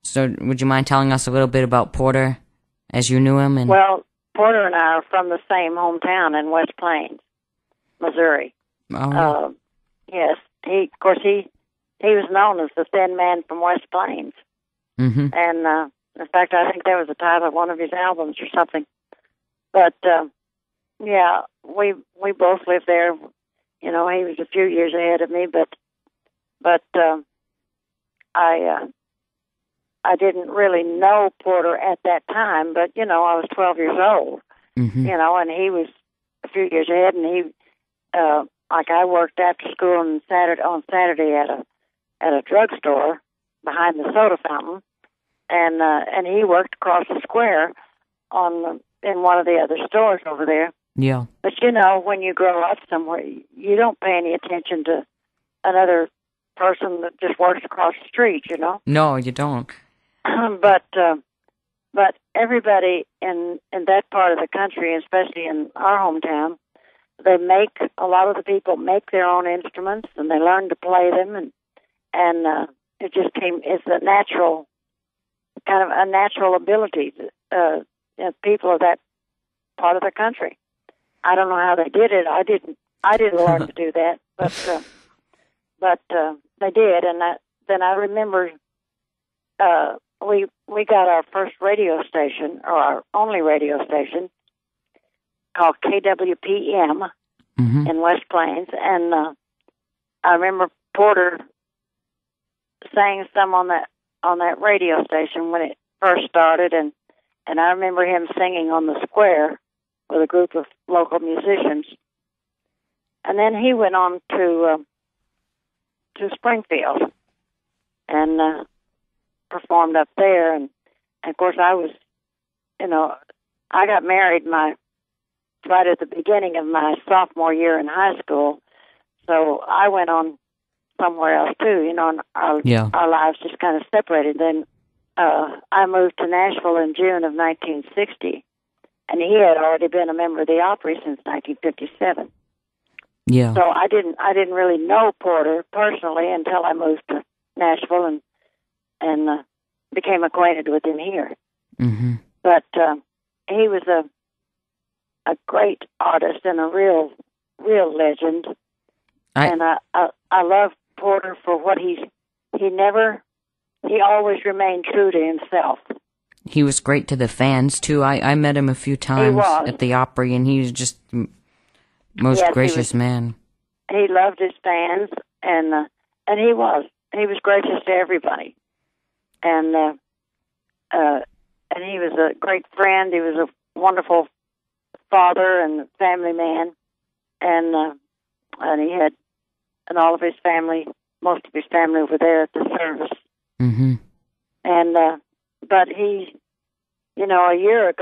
So would you mind telling us a little bit about Porter as you knew him? And Well, Porter and I are from the same hometown in West Plains, Missouri. Oh. Yes, he was known as the Thin Man from West Plains. Mm-hmm. And in fact, I think that was the title of one of his albums or something. But yeah, we both lived there. You know, he was a few years ahead of me, but I didn't really know Porter at that time. But you know, I was 12 years old. Mm-hmm. You know, and he was a few years ahead, and he like I worked after school on Saturday at a drugstore behind the soda fountain, and he worked across the square in one of the other stores over there. Yeah. But you know, when you grow up somewhere, you don't pay any attention to another person that just works across the street. You know. No, you don't. But everybody in that part of the country, especially in our hometown, a lot of the people make their own instruments and they learn to play them, and it just it's a natural ability. People of that part of the country. I don't know how they did it. I didn't learn to do that, but they did. And then I remember we got our first radio station, or our only radio station, called KWPM in West Plains, and I remember Porter sang some on that radio station when it first started, and I remember him singing on the square with a group of local musicians. And then he went on to Springfield and performed up there. And of course, I was, I got married right at the beginning of my sophomore year in high school. So I went on somewhere else too, and our lives just kind of separated. Then I moved to Nashville in June of 1960, and he had already been a member of the Opry since 1957. Yeah. So I didn't really know Porter personally until I moved to Nashville and became acquainted with him here. Mm-hmm. But he was a great artist and a real legend. And I love Porter for what he always remained true to himself. He was great to the fans too. I met him a few times at the Opry, and he was just most gracious man. He loved his fans, and he was gracious to everybody, and he was a great friend. He was a wonderful father and family man, and he had all of his family, most of his family over there at the service. Mm-hmm. And but he, a year or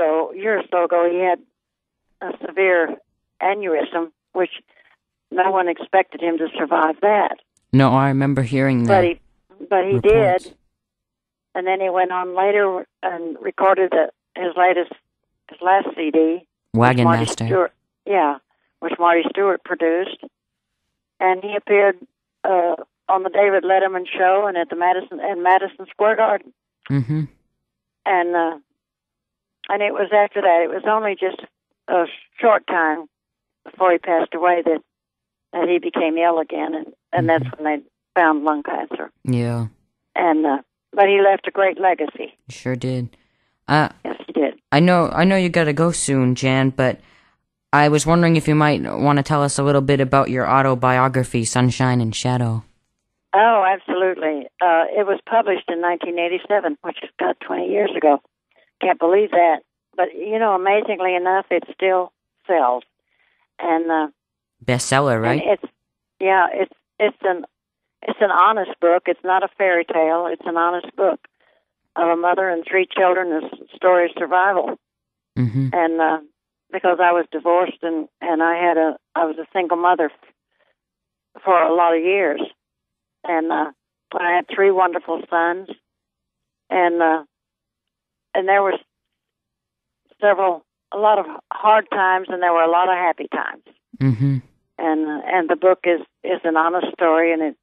so ago, he had a severe aneurysm, which no one expected him to survive that. No, I remember hearing that. But he did, and then he went on later and recorded his last CD, Wagon Master. Which Marty Stewart produced, and he appeared on the David Letterman show and at the Madison Square Garden. Mm-hmm. And it was after that. It was only just a short time before he passed away that he became ill again, and that's when they found lung cancer. Yeah. And but he left a great legacy. He sure did. Yes, he did. I know you got to go soon, Jan, but I was wondering if you might want to tell us a little bit about your autobiography, Sunshine and Shadow. Oh, absolutely. It was published in 1987, which is about 20 years ago. Can't believe that. But, amazingly enough, it still sells. And bestseller, right? And it's an honest book. It's not a fairy tale. It's an honest book of a mother and 3 children, a story of survival. Mm-hmm. And because I was divorced and I was a single mother for a lot of years. And I had 3 wonderful sons, and there was a lot of hard times, and there were a lot of happy times. Mm-hmm. And the book is an honest story, and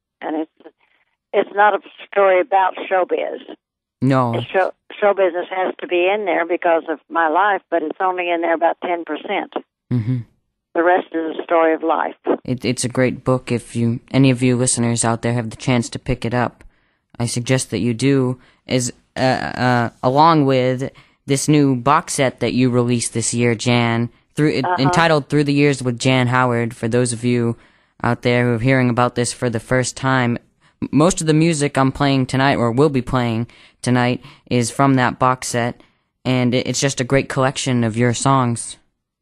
it's not a story about showbiz. No. Show business has to be in there because of my life, but it's only in there about 10%. Mm-hmm. The rest is a story of life. It's a great book. If any of you listeners out there have the chance to pick it up, I suggest that you do. Along with this new box set that you released this year, Jan, entitled "Through the Years with Jan Howard." For those of you out there who are hearing about this for the first time, most of the music I'm playing tonight, or will be playing tonight, is from that box set, and it's just a great collection of your songs.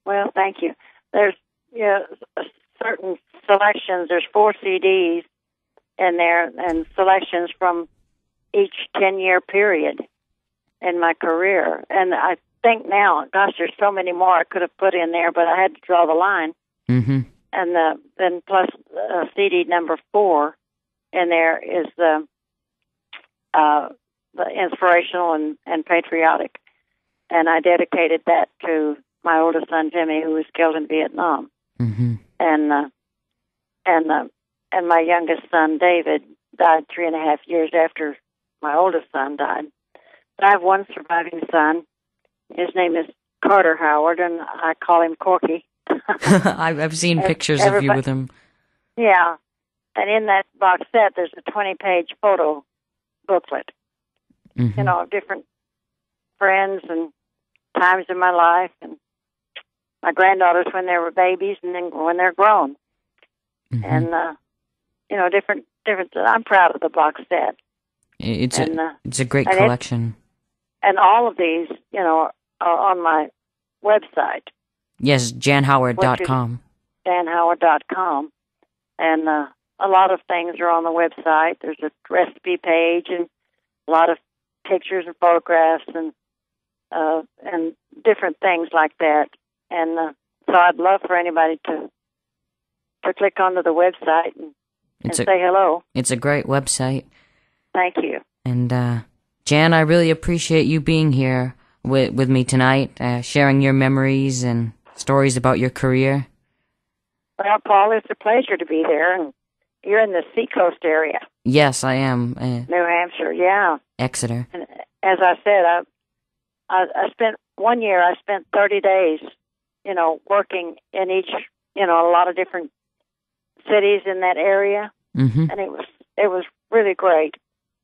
Well, thank you. There's certain selections. There's 4 CDs in there, and selections from each 10-year period in my career. And I think now, gosh, there's so many more I could have put in there, but I had to draw the line. Mm-hmm. And then plus CD number 4 in there is the inspirational and patriotic. And I dedicated that to my oldest son, Jimmy, who was killed in Vietnam. Mm-hmm. And my youngest son, David, died 3.5 years after my oldest son died. But I have one surviving son. His name is Carter Howard, and I call him Corky. I've seen pictures of you with him. Yeah. And in that box set, there's a 20-page photo booklet, Mm-hmm. of different friends and times in my life, and my granddaughters when they were babies, and then when they're grown. Mm-hmm. And, different. I'm proud of the box set. It's a great collection. And all of these, are on my website. Yes, janhoward.com. janhoward.com. And a lot of things are on the website. There's a recipe page and a lot of pictures and photographs and different things like that. And so I'd love for anybody to click onto the website and say hello. It's a great website. Thank you. And Jan, I really appreciate you being here with me tonight, sharing your memories and stories about your career. Well, Paul, it's a pleasure to be there. And you're in the Seacoast area. Yes, I am. New Hampshire, yeah. Exeter. And as I said, I spent 1 year, I spent 30 days, working in each, a lot of different cities in that area. Mm-hmm. And it was really great.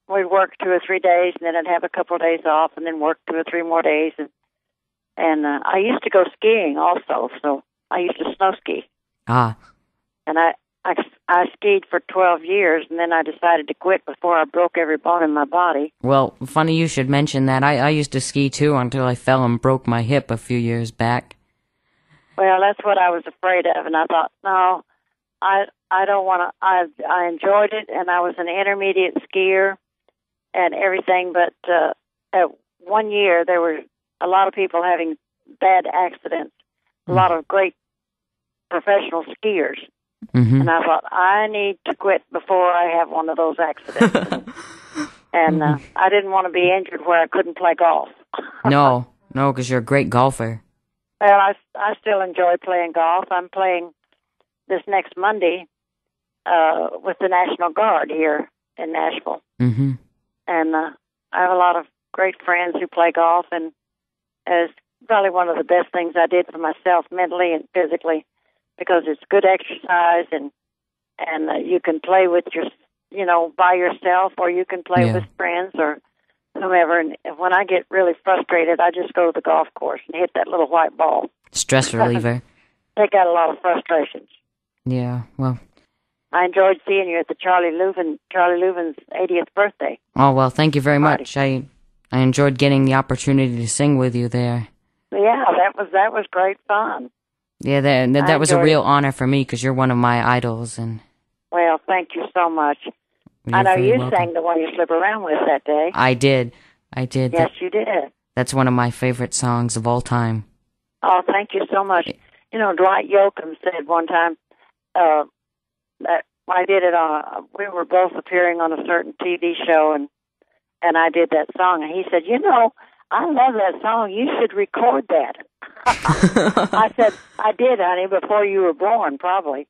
We'd work 2 or 3 days, and then I'd have a couple of days off, and then work 2 or 3 more days. And I used to go skiing also, so I used to snow ski. Ah. And I skied for 12 years, and then I decided to quit before I broke every bone in my body. Well, funny you should mention that. I used to ski too until I fell and broke my hip a few years back. Well, that's what I was afraid of, and I thought, no, I don't want to. I enjoyed it, and I was an intermediate skier and everything, but at 1 year there were a lot of people having bad accidents, a lot of great professional skiers. Mm-hmm. And I thought, I need to quit before I have one of those accidents. And I didn't want to be injured where I couldn't play golf. No, because you're a great golfer. Well, I still enjoy playing golf. I'm playing this next Monday with the National Guard here in Nashville. Mm-hmm. And I have a lot of great friends who play golf, and it's probably one of the best things I did for myself mentally and physically, because it's good exercise, and you can play with by yourself, or you can play with friends or whomever. And when I get really frustrated, I just go to the golf course and hit that little white ball. Stress reliever. Take out a lot of frustrations. Yeah, well. I enjoyed seeing you at the Charlie Leuven's 80th birthday. Oh, well, thank you very much. I enjoyed getting the opportunity to sing with you there. Yeah, that was great fun. Yeah, that was a real honor for me, because you're one of my idols. And well, thank you so much. I know you sang the one you slip around with that day. I did. Yes, you did. That's one of my favorite songs of all time. Oh, thank you so much. Dwight Yoakam said one time that when I did it we were both appearing on a certain TV show, and I did that song, and he said, I love that song. You should record that. I said, I did, honey, before you were born, probably.